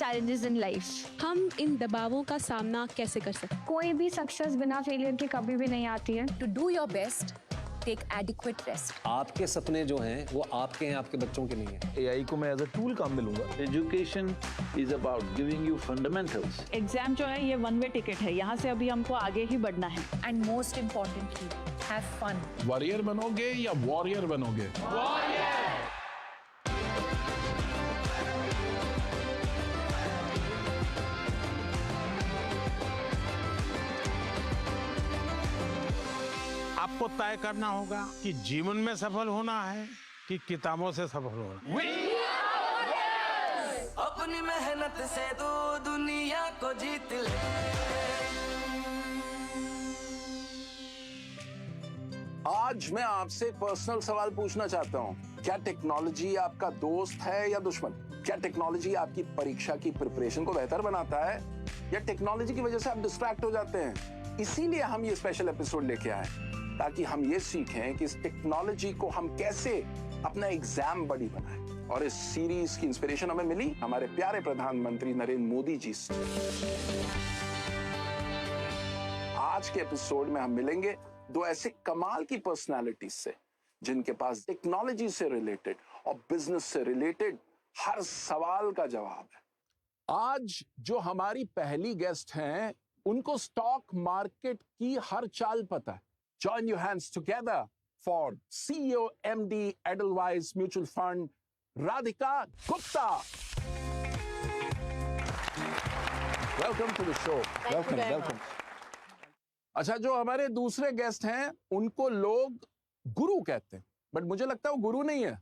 challenges in life. हम इन दबावों का सामना कैसे कर सकते हैं? कोई भी सक्सेस बिना फेलियर के कभी भी नहीं आती है. To do your best, take adequate rest. आपके सपने जो हैं वो आपके हैं, आपके बच्चों के नहीं हैं. AI को मैं एज अ टूल काम में लूंगा. Education is about giving you fundamentals. Exam जो है ये वन वे टिकट है, यहाँ से अभी हमको आगे ही बढ़ना है. And most importantly, have fun. Warrior बनोगे या वॉरियर बनोगे? आपको तय करना होगा कि जीवन में सफल होना है कि किताबों से सफल होना है. अपनी मेहनत से तू दुनिया को जीत ले. आज मैं आपसे पर्सनल सवाल पूछना चाहता हूँ. क्या टेक्नोलॉजी आपका दोस्त है या दुश्मन? क्या टेक्नोलॉजी आपकी परीक्षा की प्रिपरेशन को बेहतर बनाता है या टेक्नोलॉजी की वजह से आप डिस्ट्रैक्ट हो जाते हैं? इसीलिए हम ये स्पेशल एपिसोड लेके आए ताकि हम ये सीखें कि इस टेक्नोलॉजी को हम कैसे अपना एग्जाम बडी बनाएं. और इस सीरीज की इंस्पिरेशन हमें मिली हमारे प्यारे प्रधानमंत्री नरेंद्र मोदी जी से. आज के एपिसोड में हम मिलेंगे दो ऐसे कमाल की पर्सनालिटीज से जिनके पास टेक्नोलॉजी से रिलेटेड और बिजनेस से रिलेटेड हर सवाल का जवाब है. आज जो हमारी पहली गेस्ट हैं उनको स्टॉक मार्केट की हर चाल पता है. Join your hands together for CEO MD Edelweiss Mutual Fund Radhika Gupta. Welcome to the show. Welcome. अच्छा, जो हमारे दूसरे गेस्ट हैं उनको लोग गुरु कहते हैं, बट मुझे लगता है वो गुरु नहीं है,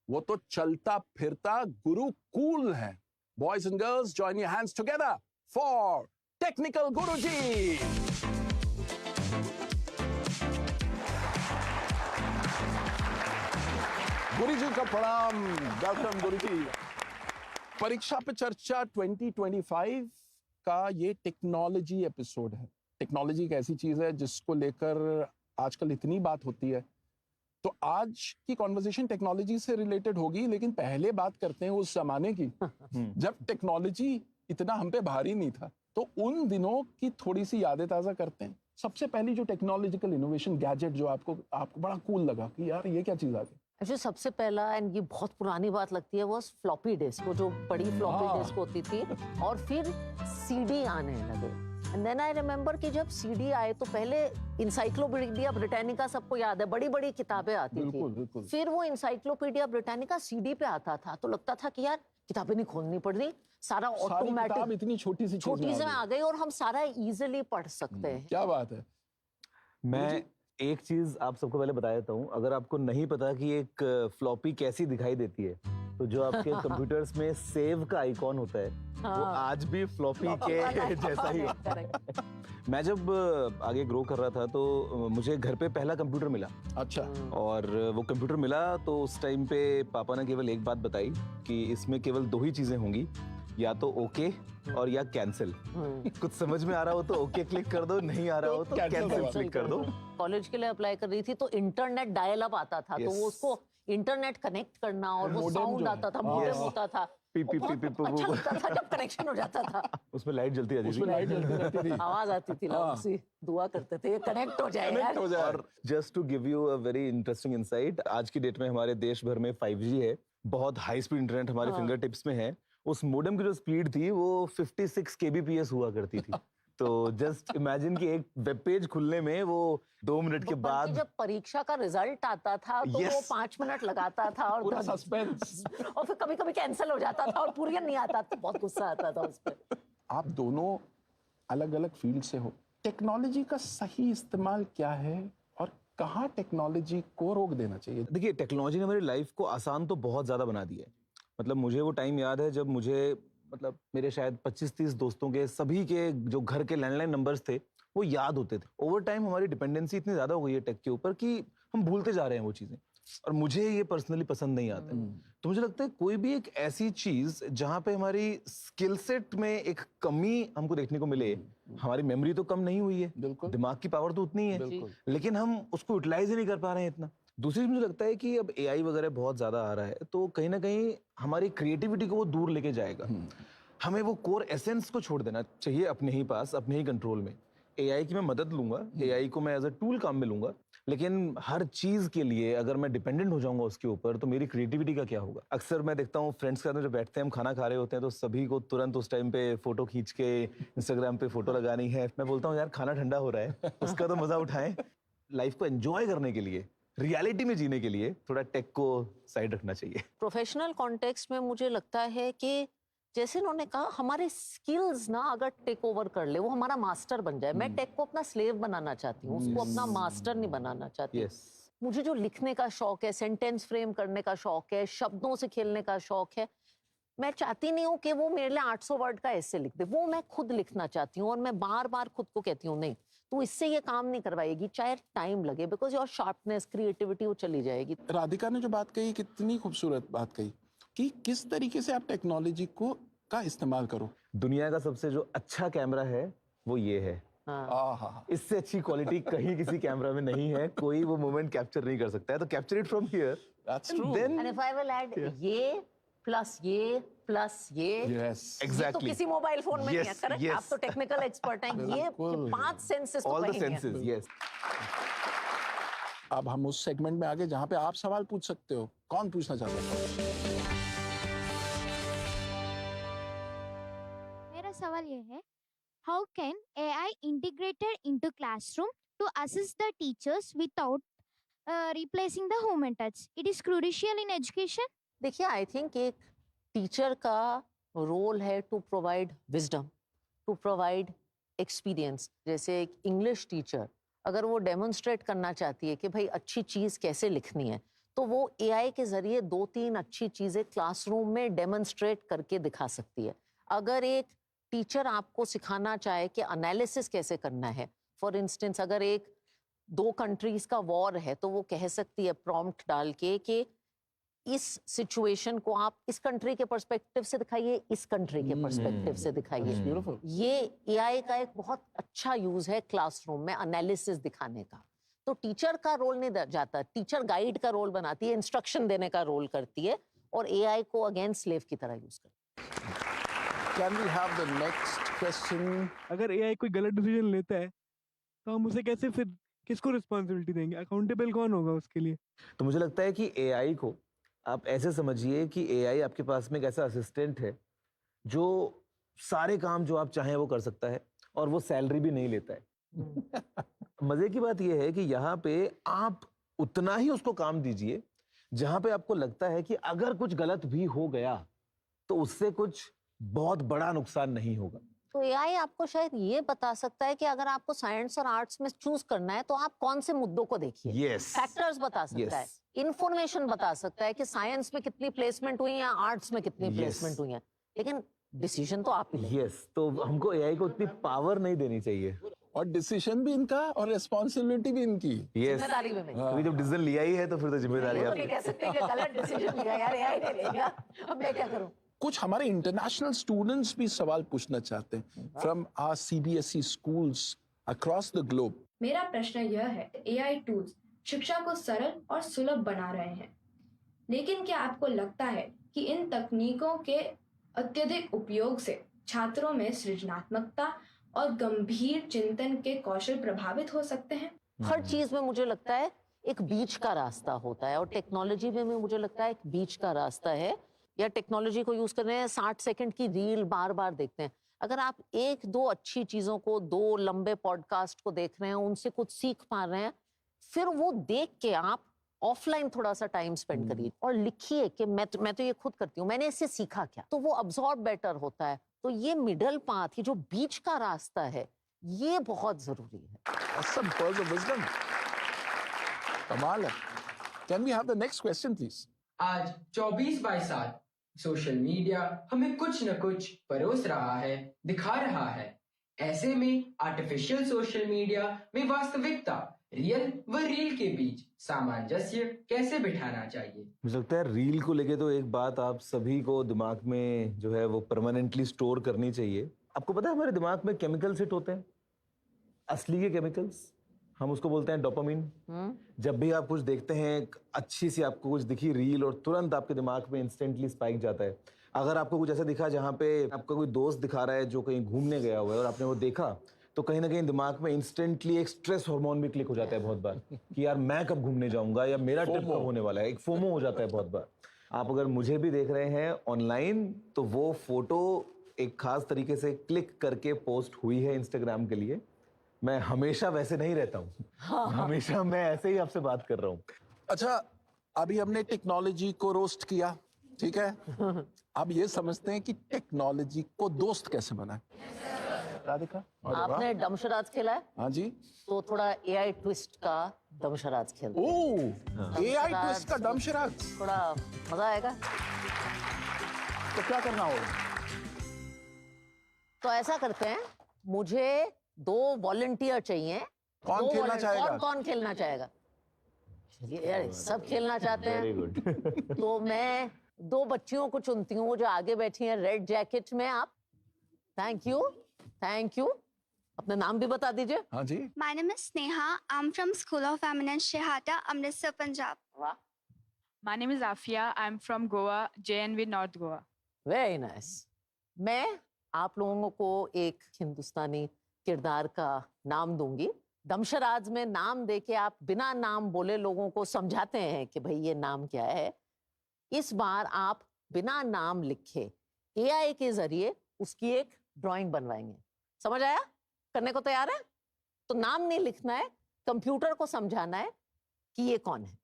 वो तो चलता फिरता गुरु कूल है. Boys and girls, join your hands together for Technical Guruji. गुरु जी का प्रणाम. वेलकम गुरु जी. परीक्षा पे चर्चा 2025 का ये टेक्नोलॉजी एपिसोड है. टेक्नोलॉजी एक ऐसी चीज है जिसको लेकर आजकल इतनी बात होती है, तो आज की कॉन्वर्सेशन टेक्नोलॉजी से रिलेटेड होगी. लेकिन पहले बात करते हैं उस जमाने की जब टेक्नोलॉजी इतना हम पे भारी नहीं था. तो उन दिनों की थोड़ी सी यादें ताजा करते हैं. सबसे पहली जो टेक्नोलॉजिकल इनोवेशन गैजेट जो आपको बड़ा कूल लगा कि यार ये क्या चीज आ गई? जो सबसे पहला, एंड ये बहुत पुरानी बात लगती है, वो फ्लॉपी डिस्क, वो जो बड़ी फ्लॉपी डिस्क होती थी. और फिर सीडी आने लगे. एंड देन आई रिमेम्बर कि जब सीडी आए तो पहले इंसाइक्लोपीडिया ब्रिटानिका, सबको याद है, बड़ी बड़ी किताबें आती थी. फिर वो इंसाइक्लोपीडिया ब्रिटानिका सीडी पे आता था तो लगता था कि यार किताबें नहीं खोलनी पड़ रही, सारा ऑटोमेटिक, इतनी छोटी सी आ गई और हम सारा इजीली पढ़ सकते हैं. क्या बात है. मैं एक चीज आप सबको पहले बता देता हूँ. अगर आपको नहीं पता कि एक फ्लॉपी कैसी दिखाई देती है, तो जो आपके कंप्यूटर्स में सेव का आइकॉन होता है, वो आज भी फ्लॉपी के जैसा ही होता है. मैं जब आगे ग्रो कर रहा था तो मुझे घर पे पहला कंप्यूटर मिला. अच्छा. और वो कंप्यूटर मिला तो उस टाइम पे पापा ने केवल एक बात बताई कि इसमें केवल दो ही चीजें होंगी, या तो ओके और या कैंसिल. कुछ समझ में आ रहा हो तो ओके क्लिक कर दो, नहीं आ रहा हो तो कैंसिल क्लिक कर दो. कॉलेज के लिए अप्लाई कर रही थी तो इंटरनेट डायल अप आता था. तो वो उसको इंटरनेट कनेक्ट करना और वो साउंड आता था, मॉडेम होता था. अच्छा लगता था जब कनेक्शन हो जाता था. उसमें लाइट जलती रहती थी. आवाज आती थी, लोग दुआ करते थे कनेक्ट हो जाए यार. और just to give you a very interesting insight, आज की डेट में हमारे देश भर में 5G है, बहुत हाई स्पीड इंटरनेट हमारे फिंगर टिप्स में है. उस मोडेम की जो स्पीड थी वो 56 kbps हुआ करती थी. तो जस्ट इमेजिन कि एक वेब पेज खुलने में वो 2 मिनट के बाद जब परीक्षा का रिजल्ट आता था तो वो 5 मिनट लगाता था और पूरा सस्पेंस. और फिर कभी कभी कैंसिल हो जाता था और पूरी नहीं आता था. बहुत गुस्सा आता था उस पर. आप दोनों अलग अलग फील्ड से हो. टेक्नोलॉजी का सही इस्तेमाल क्या है और कहाँ टेक्नोलॉजी को रोक देना चाहिए? देखिए, टेक्नोलॉजी ने हमारी लाइफ को आसान तो बहुत ज्यादा बना दिया है. मतलब मुझे वो टाइम याद है जब मुझे, मतलब मेरे शायद 25-30 दोस्तों के सभी के जो घर के लैंडलाइन नंबर्स थे वो याद होते थे. ओवर टाइम हमारी डिपेंडेंसी इतनी ज्यादा हो गई है टेक के ऊपर कि हम भूलते जा रहे हैं वो चीजें. और मुझे ये पर्सनली पसंद नहीं आता है। तो मुझे लगता है कोई भी एक ऐसी चीज जहां पे हमारी स्किल सेट में एक कमी हमको देखने को मिले, हमारी मेमोरी तो कम नहीं हुई है, दिमाग की पावर तो उतनी है, लेकिन हम उसको यूटिलाइज ही नहीं कर पा रहे हैं इतना। दूसरी मुझे लगता है कि अब एआई वगैरह बहुत ज्यादा आ रहा है तो कहीं ना कहीं हमारी क्रिएटिविटी को वो दूर लेके जाएगा। हमें वो कोर एसेंस को छोड़ देना चाहिए अपने ही पास, अपने ही कंट्रोल में। एआई की मैं मदद लूंगा, एआई को मैं एज अ टूल काम में लूंगा, लेकिन हर चीज के लिए अगर मैं डिपेंडेंट हो जाऊंगा उसके ऊपर तो मेरी क्रिएटिविटी का क्या होगा। अक्सर मैं देखता हूँ फ्रेंड्स के साथ में जब बैठते हैं, हम खाना खा रहे होते हैं तो सभी को तुरंत उस टाइम पे फोटो खींच के इंस्टाग्राम पे फोटो लगानी है। मैं बोलता हूँ यार खाना ठंडा हो रहा है, उसका तो मजा उठाएं। लाइफ को एंजॉय करने के लिए, रियलिटी में जीने के लिए थोड़ा टेक को साइड रखना चाहिए। प्रोफेशनल कॉन्टेक्स्ट में मुझे लगता है कि जैसे उन्होंने कहा, हमारे स्किल्स ना अगर टेक ओवर कर ले, वो हमारा मास्टर बन जाए। मैं टेक को अपना स्लेव बनाना चाहती हूँ, उसको अपना मास्टर नहीं बनाना चाहती। मुझे जो लिखने का शौक है, सेंटेंस फ्रेम करने का शौक है, शब्दों से खेलने का शौक है, मैं चाहती नहीं हूँ कि वो मेरे लिए 800 वर्ड का ऐसे लिख दे। वो मैं खुद लिखना चाहती हूँ और मैं बार बार खुद को कहती हूँ नहीं, तू इससे ये काम नहीं करवाएगी, चाहे टाइम लगे, बिकॉज योर शार्पनेस, क्रिएटिविटी वो चली जाएगी। राधिका ने जो बात कही, कितनी खूबसूरत बात कही कि किस तरीके से आप टेक्नोलॉजी का इस्तेमाल करो। दुनिया का सबसे जो अच्छा कैमरा है वो ये है। इससे अच्छी क्वालिटी कहीं किसी कैमरा में नहीं है, कोई वो मोमेंट कैप्चर नहीं कर सकता है। तो capture it from here. That's true. And if I will add ये प्लस ये प्लस ये, एग्जैक्टली, तो किसी मोबाइल फोन में नहीं है। करेक्ट, आप तो टेक्निकल एक्सपर्ट हैं। ये 5 senses, all the senses, yes. अब हम उस सेगमेंट में आगे जहां पे आप सवाल पूछ सकते हो। कौन पूछना चाहता है? मेरा सवाल ये है, how can AI integrated into classroom to assist the teachers without replacing the human touch? It is crucial in education. देखिए, आई थिंक एक टीचर का रोल है to provide wisdom, to provide experience. जैसे एक इंग्लिश टीचर अगर वो demonstrate करना चाहती है कि भाई अच्छी चीज़ कैसे लिखनी है, तो वो AI के जरिए 2-3 अच्छी चीज़ें क्लासरूम में डेमोन्स्ट्रेट करके दिखा सकती है। अगर एक टीचर आपको सिखाना चाहे कि एनालिसिस कैसे करना है, फॉर इंस्टेंस अगर एक 2 कंट्रीज का वॉर है, तो वो कह सकती है प्रॉम्प्ट डाल के कि इस सिचुएशन को आप इस कंट्री के पर्सपेक्टिव से दिखाइए, इस कंट्री के पर्सपेक्टिव से दिखाइए। ये AI का एक बहुत अच्छा यूज है क्लासरूम में एनालिसिस दिखाने का। तो टीचर का रोल नहीं जाता, टीचर गाइड का रोल बनाती है, इंस्ट्रक्शन देने का रोल करती है, और AI को अगेन स्लेव की तरह यूज करती है। Can we have the next question? अगर AI कोई गलत डिसीजन लेता है तो हम उसे कैसे, फिर किसको रिस्पॉन्सिबिलिटी देंगे? अकाउंटेबल कौन होगा उसके लिए? तो मुझे लगता है कि AI को आप ऐसे समझिए कि AI आपके पास में एक ऐसा असिस्टेंट है जो सारे काम जो आप चाहें वो कर सकता है, और वो सैलरी भी नहीं लेता है। मजे की बात यह है कि यहाँ पे आप उतना ही उसको काम दीजिए जहां पे आपको लगता है कि अगर कुछ गलत भी हो गया तो उससे कुछ बहुत बड़ा नुकसान नहीं होगा। तो AI आपको शायद ये बता सकता है कि अगर आपको साइंस और आर्ट्स में चूज करना है तो आप कौन से मुद्दों को देखिए। फैक्टर्स बता सकता है, इंफॉर्मेशन बता सकता है कि साइंस में कितनी प्लेसमेंट हुई है, आर्ट्स में कितनी प्लेसमेंट हुई है, लेकिन डिसीजन तो आप ही लेंगे। तो हमको AI को उतनी पावर नहीं देनी चाहिए, और डिसीजन भी इनका और रिस्पॉन्सिबिलिटी भी इनकी। जिम्मेदारी भी अभी जब डिसीजन लिया ही है तो फिर तो जिम्मेदारी आपकी। कह सकते हैं कि गलत डिसीजन लिया यार, AI ने लिया, अब मैं क्या करूं? कुछ हमारे इंटरनेशनल स्टूडेंट्स भी सवाल पूछना चाहते हैं from our CBSE schools across the globe. मेरा प्रश्न यह है, AI टूल्स शिक्षा को सरल और सुलभ बना रहे हैं, लेकिन क्या आपको लगता है कि इन तकनीकों के अत्यधिक उपयोग से छात्रों में सृजनात्मकता और गंभीर चिंतन के कौशल प्रभावित हो सकते हैं? हर चीज में मुझे लगता है एक बीच का रास्ता होता है, और टेक्नोलॉजी में मुझे लगता है एक बीच का रास्ता है। या टेक्नोलॉजी को यूज कर रहे हैं, 60 सेकंड की रील बार बार देखते हैं। अगर आप 1-2 अच्छी चीजों को, 2 लंबे पॉडकास्ट को देख रहे हैं, उनसे कुछ सीख पा रहे हैं, फिर वो देख के आप ऑफलाइन थोड़ा सा टाइम स्पेंड करिए और लिखिए कि मैं तो ये खुद करती हूँ, मैंने इससे सीखा क्या, तो वो अब्सॉर्ब बेटर होता है। तो ये मिडल पाथ, ये जो बीच का रास्ता है, ये बहुत जरूरी है। Some pearls of wisdom. कमाल है। Can we have the next question, please? आज 24/7 सोशल मीडिया हमें कुछ न कुछ परोस रहा है, दिखा रहा है। ऐसे में आर्टिफिशियल सोशल मीडिया में वास्तविकता, रियल व रील के बीच सामंजस्य कैसे बिठाना चाहिए? मुझे लगता है रील को लेके तो एक बात आप सभी को दिमाग में जो है वो परमानेंटली स्टोर करनी चाहिए। आपको पता है हमारे दिमाग में केमिकल्स हिट होते हैं, असली के केमिकल्स, हम उसको बोलते हैं डोपामिन। जब भी आप कुछ देखते हैं, अच्छी सी आपको कुछ दिखी रील, और तुरंत आपके दिमाग में इंस्टेंटली स्पाइक जाता है। अगर आपको कुछ ऐसा दिखा जहाँ पे आपका कोई दोस्त दिखा रहा है जो कहीं घूमने गया हुआ है और आपने वो देखा, तो कहीं ना कहीं दिमाग में इंस्टेंटली एक स्ट्रेस हार्मोन भी क्लिक हो जाता है बहुत बार कि यार मैं कब घूमने जाऊंगा या मेरा ट्रिप कब होने वाला है। एक फोमो हो जाता है बहुत बार। आप अगर मुझे भी देख रहे हैं ऑनलाइन, तो वो फोटो एक खास तरीके से क्लिक करके पोस्ट हुई है इंस्टाग्राम के लिए। मैं हमेशा वैसे नहीं रहता हूँ, हमेशा मैं ऐसे ही आपसे बात कर रहा हूँ। अच्छा, अभी हमने टेक्नोलॉजी को रोस्ट किया, ठीक है। अब ये समझते हैं कि टेक्नोलॉजी को दोस्त कैसे बनाए। राधिका, आपने डमशराज खेला है? हाँ जी। तो थोड़ा एआई ट्विस्ट का डमशराज खेलते हैं। ओह, एआई ट्विस्ट का डमशराज, थोड़ा मजा आएगा। तो क्या करना होगा? तो ऐसा करते हैं, मुझे 2 वॉलंटियर चाहिए। कौन खेलना चाहेगा? कौन खेलना चाहेगा? चलिए यार, सब खेलना चाहते हैं। Very good. तो मैं 2 बच्चियों को चुनती हूँ जो आगे बैठी हैं रेड जैकेट में। आप, थैंक यू, थैंक यू। अपना नाम भी बता दीजिए। हाँ जी। My name is Sneha. I'm from School of Eminence Shehata, Amritsar, Punjab. वाह। My name is Afia. I'm from Goa, JNV North Goa. Very nice. मैं आप लोगों को एक हिंदुस्तानी किरदार का नाम दूंगी। दमशराज में नाम देके आप बिना नाम बोले लोगों को समझाते हैं कि भाई ये नाम क्या है। इस बार आप बिना नाम लिखे एआई के जरिए उसकी एक ड्राइंग बनवाएंगे। समझ आया? करने को तैयार है? तो नाम नहीं लिखना है, कंप्यूटर को समझाना है कि ये कौन है।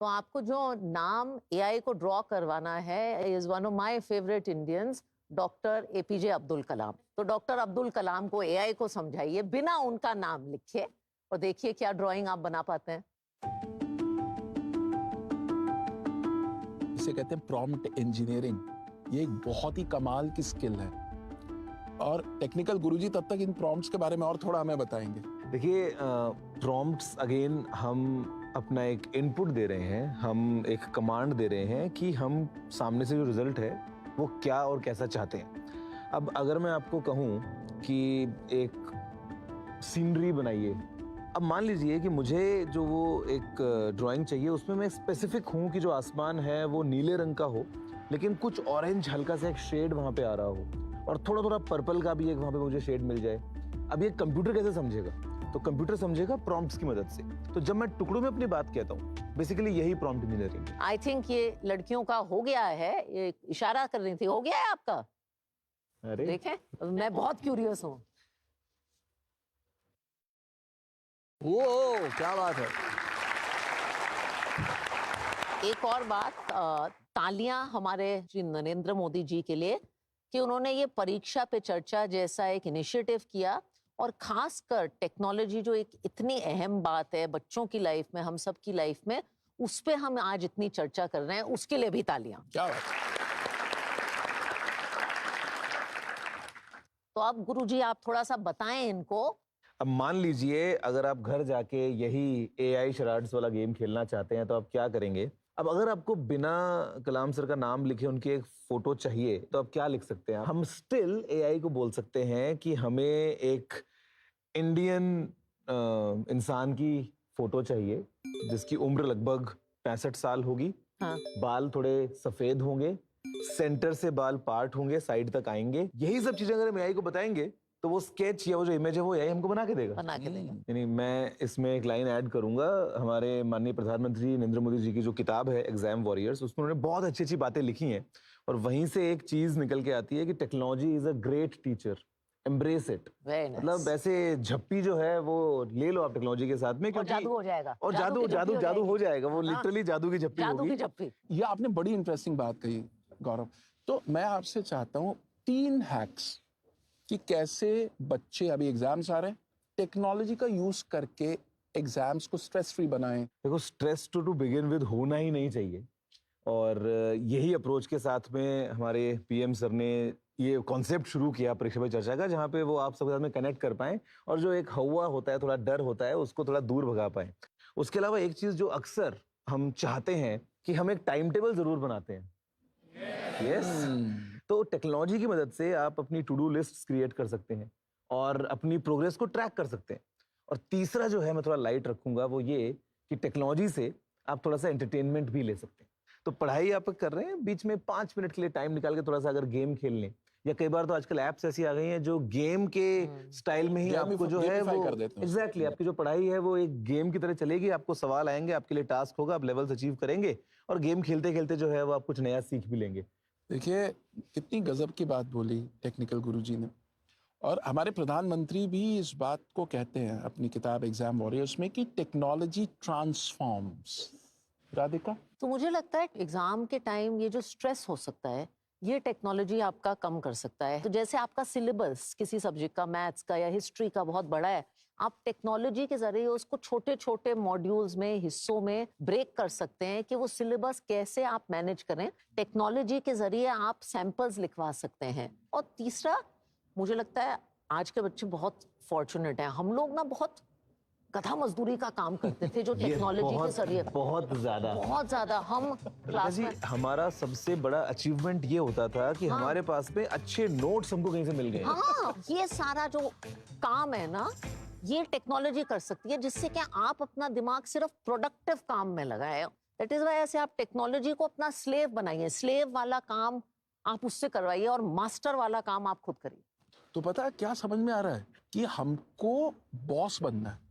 तो आपको जो नाम एआई को ड्रॉ करवाना है is one of my favourite Indians, doctor APJ Abdul Kalam. तो डॉक्टर अब्दुल कलाम को एआई को समझाइए बिना उनका नाम लिखे और देखिए क्या ड्राइंग आप बना पाते हैं। इसे कहते हैं प्रॉम्प्ट इंजीनियरिंग। ये एक बहुत ही कमाल की स्किल है और टेक्निकल गुरुजी तब तक इन प्रॉम्प्ट्स के बारे में और थोड़ा हमें बताएंगे। देखिए, प्रॉम्प्ट्स अगेन हम अपना एक इनपुट दे रहे हैं, हम एक कमांड दे रहे हैं कि हम सामने से जो रिजल्ट है वो क्या और कैसा चाहते हैं। अब अगर मैं आपको कहूँ कि एक सीनरी बनाइए, अब मान लीजिए कि मुझे जो वो एक ड्राइंग चाहिए उसमें मैं स्पेसिफिक हूँ कि जो आसमान है वो नीले रंग का हो, लेकिन कुछ ऑरेंज हल्का सा एक शेड वहाँ पे आ रहा हो और थोड़ा थोड़ा पर्पल का भी एक वहाँ पे मुझे शेड मिल जाए। अब ये कंप्यूटर कैसे समझेगा? तो कंप्यूटर समझेगा प्रॉम्प्ट्स की मदद से। तो जब मैं टुकड़ों में अपनी बात कहता हूँ, बेसिकली यही प्रॉम्प्ट इंजीनियरिंग है। आई थिंक ये लड़कियों का हो गया है, ये इशारा कर रही थी, हो गया है आपका? अरे देखें, मैं बहुत क्यूरियस हूँ। ओ, क्या बात है। एक और बात, तालियां हमारे श्री नरेंद्र मोदी जी के लिए कि उन्होंने ये परीक्षा पे चर्चा जैसा एक इनिशिएटिव किया और खासकर टेक्नोलॉजी जो एक इतनी अहम बात है बच्चों की लाइफ में, हम सब की लाइफ में, उस पे हम आज इतनी चर्चा कर रहे हैं, उसके लिए भी तालियां। क्या बात है। तो अब गुरुजी आप थोड़ा सा बताएं इनको। अब मान लीजिए अगर आप घर जाके यही एआई शराड्स वाला गेम खेलना चाहते हैं तो आप क्या करेंगे? अब अगर आपको बिना कलाम सर का नाम लिखे उनकी एक फोटो चाहिए तो आप क्या लिख सकते हैं? हम स्टिल एआई को बोल सकते हैं कि हमें एक इंडियन इंसान की फोटो चाहिए जिसकी उम्र लगभग 65 साल होगी। हाँ। बाल थोड़े सफेद होंगे, सेंटर से बाल पार्ट होंगे, साइड तक आएंगे। यही सब चीजें अगर हम एआई को बताएंगे तो वो स्केच या वो जो इमेज है वो एआई हमको बना के देगा। यानी मैं इसमें एक लाइन ऐड करूंगा, हमारे माननीय प्रधानमंत्री नरेंद्र मोदी जी की जो किताब है एग्जाम वॉरियर्स, उसमें उन्होंने बहुत अच्छी अच्छी बातें लिखी हैं और वहीं से एक चीज निकल के आती है कि technology is a great teacher, embrace it. मतलब ऐसे झप्पी जो है वो ले लो आप टेक्नोलॉजी के साथ में, और जादू हो जाएगा। और जादू हो जाएगा। वो लिटरली जादू की झप्पी होगी। ये आपने बड़ी इंटरेस्टिंग बात कही गौरव। तो मैं आपसे चाहता हूँ 3 हैक्स कि कैसे बच्चे, अभी एग्जाम्स आ रहे हैं, टेक्नोलॉजी का यूज करके एग्जाम्स को स्ट्रेस फ्री बनाएं। देखो, स्ट्रेस टू बिगिन विद होना ही नहीं चाहिए और यही अप्रोच के साथ में हमारे पीएम सर ने ये कॉन्सेप्ट शुरू किया परीक्षा पे चर्चा का, जहाँ पे वो आप सबके साथ में कनेक्ट कर पाएं और जो एक हवा होता है, थोड़ा डर होता है, उसको थोड़ा दूर भगा पाएं। उसके अलावा एक चीज जो अक्सर हम चाहते हैं कि हम एक टाइम टेबल जरूर बनाते हैं। यस। तो टेक्नोलॉजी की मदद से आप अपनी टू डू लिस्ट क्रिएट कर सकते हैं और अपनी प्रोग्रेस को ट्रैक कर सकते हैं। और तीसरा जो है मैं थोड़ा लाइट रखूंगा वो ये कि टेक्नोलॉजी से आप थोड़ा सा एंटरटेनमेंट भी ले सकते हैं। तो पढ़ाई आप कर रहे हैं, बीच में 5 मिनट के लिए टाइम निकाल के थोड़ा सा अगर गेम खेल लें, या कई बार तो आजकल ऐप्स ऐसी आ गई हैं जो गेम के स्टाइल में ही आपको जो है वो एग्जैक्टली आपकी जो पढ़ाई है वो एक गेम की तरह चलेगी। आपको सवाल आएंगे, आपके लिए टास्क होगा, आप लेवल्स अचीव करेंगे और गेम खेलते खेलते जो है वो आप कुछ नया सीख भी लेंगे। देखिए कितनी गजब की बात बोली टेक्निकल गुरुजी ने, और हमारे प्रधानमंत्री भी इस बात को कहते हैं अपनी किताब एग्जाम वॉरियर्स में कि टेक्नोलॉजी ट्रांसफॉर्म्स। राधिका? तो मुझे लगता है एग्जाम के टाइम ये जो स्ट्रेस हो सकता है ये टेक्नोलॉजी आपका कम कर सकता है। तो जैसे आपका सिलेबस किसी सब्जेक्ट का, मैथ्स का या हिस्ट्री का बहुत बड़ा है, आप टेक्नोलॉजी के जरिए उसको छोटे छोटे मॉड्यूल्स में, हिस्सों में ब्रेक कर सकते हैं कि वो सिलेबस कैसे आप मैनेज करें। टेक्नोलॉजी के जरिए आप सैंपल्स लिखवा सकते हैं। और तीसरा, मुझे लगता है आज के बच्चे बहुत फॉर्चुनेट हैं। हम लोग ना बहुत गधा मजदूरी का काम करते थे जो टेक्नोलॉजी के जरिए बहुत ज्यादा हम क्लास में, हमारा सबसे बड़ा अचीवमेंट ये होता था कि हमारे पास में अच्छे नोट्स हमको कहीं से मिल गए। हाँ, ये सारा जो काम है ना ये टेक्नोलॉजी कर सकती है, जिससे कि आप अपना दिमाग सिर्फ प्रोडक्टिव काम में लगाए। दैट इज वाई ऐसे आप टेक्नोलॉजी को अपना स्लेव बनाइए। स्लेव वाला काम आप उससे करवाइए और मास्टर वाला काम आप खुद करिए। तो पता है क्या समझ में आ रहा है कि हमको बॉस बनना है।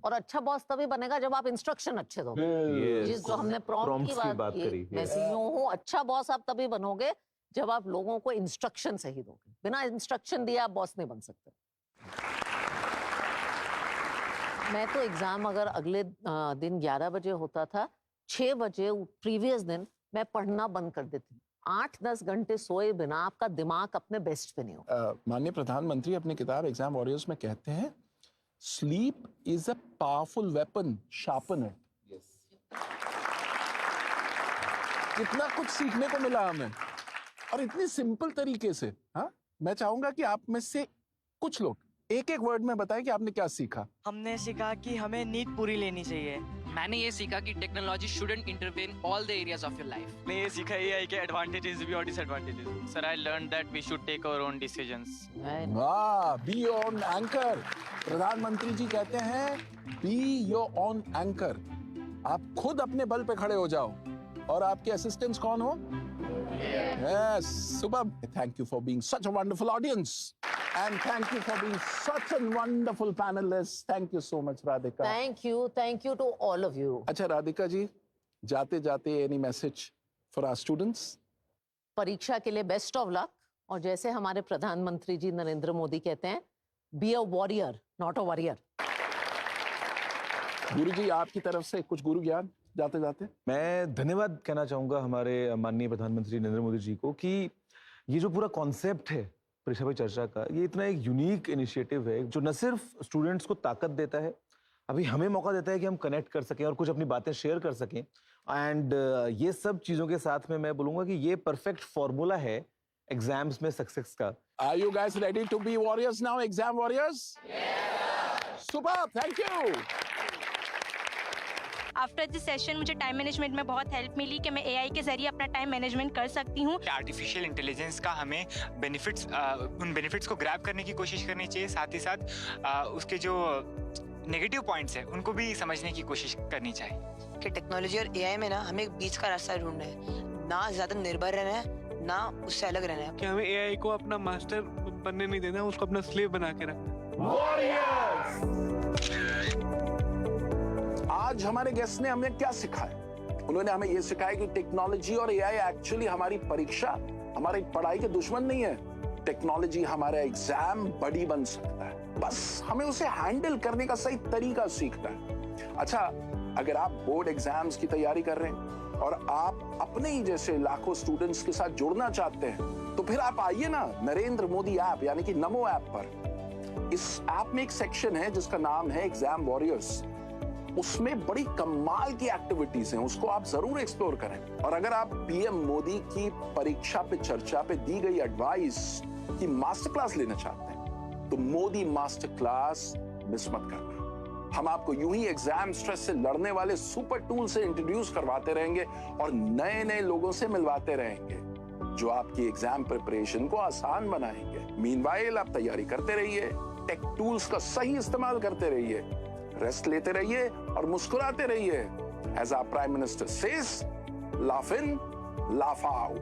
और अच्छा बॉस तभी बनेगा जब आप इंस्ट्रक्शन अच्छे दोगे। जिस जो हमने प्रॉम्प्ट की बात की, मैं सीईओ हूँ, अच्छा बॉस आप तभी बनोगे जब आप लोगों को इंस्ट्रक्शन सही दोगे। बिना इंस्ट्रक्शन दिए आप बॉस नहीं बन सकते। मैं तो एग्जाम अगर अगले दिन 11 बजे होता था, 6 बजे प्रीवियस दिन मैं पढ़ना बंद कर देती हूँ। 8-10 घंटे सोए बिना आपका दिमाग अपने बेस्ट पे नहीं होगा। माननीय प्रधानमंत्री अपनी किताब एग्जाम वॉरियर्स में कहते हैं sleep is a powerful weapon, sharpen it. कितना कुछ सीखने को मिला हमें और इतनी सिंपल तरीके से। हाँ, मैं चाहूंगा कि आप में से कुछ लोग एक एक वर्ड में बताएं कि आपने क्या सीखा। हमने सीखा कि हमें नींद पूरी लेनी चाहिए। मैंने ये सीखा कि technology shouldn't intervene all the areas of your life. मैं ये सीखा एआई के एडवांटेजेस भी और disadvantages. Sir, I learn that we should take our own decisions. वाह, बी योर ओन एंकर। प्रधानमंत्री जी कहते हैं बी योर ओन एंकर। आप खुद अपने बल पे खड़े हो जाओ। और आपके असिस्टेंट्स कौन हो? Yes, superb. Thank you for being such a wonderful audience. And thank you for being such a wonderful panelist. Thank you so much, Radhika. Thank you to all of you. अच्छा राधिका जी, जाते जाते any message for our students? परीक्षा के लिए best of luck. और जैसे हमारे प्रधानमंत्री जी नरेंद्र मोदी कहते हैं, be a warrior not a warrior. गुरु जी आपकी तरफ से कुछ गुरु ज्ञान जाते जाते? मैं धन्यवाद कहना चाहूंगा हमारे माननीय प्रधानमंत्री नरेंद्र मोदी जी को कि ये जो पूरा कॉन्सेप्ट है परीक्षा पे चर्चा का, ये इतना एक यूनिक इनिशिएटिव है जो न सिर्फ स्टूडेंट्स को ताकत देता है, अभी हमें मौका देता है कि हम कनेक्ट कर सकें और कुछ अपनी बातें शेयर कर सकें। एंड ये सब चीजों के साथ में मैं बोलूंगा कि ये परफेक्ट फॉर्मूला है एग्जाम्स में सक्सेस का। Are you guys ready to be warriors now, exam warriors? Yeah! Super, thank you. After this session मुझे टाइम मैनेजमेंट में बहुत हेल्प मिली कि मैं एआई के जरिए अपना टाइम मैनेजमेंट कर सकती हूँ। आर्टिफिशियल इंटेलिजेंस का हमें बेनिफिट्स, उन बेनिफिट्स को ग्रैब करने की कोशिश करनी चाहिए, साथ ही साथ उसके जो नेगेटिव पॉइंट्स हैं उनको भी समझने की कोशिश करनी चाहिए। कि टेक्नोलॉजी और एआई में ना हमें एक बीच का रास्ता ढूंढना है, ना ज्यादा निर्भर रहना है, ना उससे अलग रहना है। कि हमें एआई को अपना मास्टर बनने नहीं देना, उसको अपना स्लेव बना के रखना। आज हमारे गेस्ट ने हमें क्या सिखाया? उन्होंने हमें यह सिखाया कि टेक्नोलॉजी और एआई एक्चुअली हमारी परीक्षा, हमारी पढ़ाई के दुश्मन नहीं है। टेक्नोलॉजी हमारा एग्जाम बड़ी बन सकता है, बस हमें उसे हैंडल करने का सही तरीका सीखना है। अच्छा, अगर आप बोर्ड एग्जाम्स की तैयारी कर रहे हैं और आप अपने ही जैसे लाखों स्टूडेंट्स के साथ जुड़ना चाहते हैं, तो फिर आप आइए ना नरेंद्र मोदी ऐप यानी कि नमो ऐप पर। इस ऐप में एक सेक्शन है जिसका नाम है एग्जाम वॉरियर्स। उसमें बड़ी कमाल की एक्टिविटीज हैं, उसको आप जरूर एक्सप्लोर करें। और अगर आप पीएम मोदी की परीक्षा पे चर्चा पे दी गई एडवाइस की मास्टर क्लास लेना चाहते हैं, तो मोदी मास्टर क्लास मिस मत करना। हम आपको यूं ही एग्जाम स्ट्रेस से लड़ने वाले सुपर टूल से इंट्रोड्यूस करवाते रहेंगे और नए नए लोगों से मिलवाते रहेंगे जो आपकी एग्जाम प्रिपरेशन को आसान बनाएंगे। मीनवाइल आप तैयारी करते रहिए, टेक टूल्स का सही इस्तेमाल करते रहिए, रेस्ट लेते रहिए और मुस्कुराते रहिए। As our Prime Minister says, laugh in, laugh out.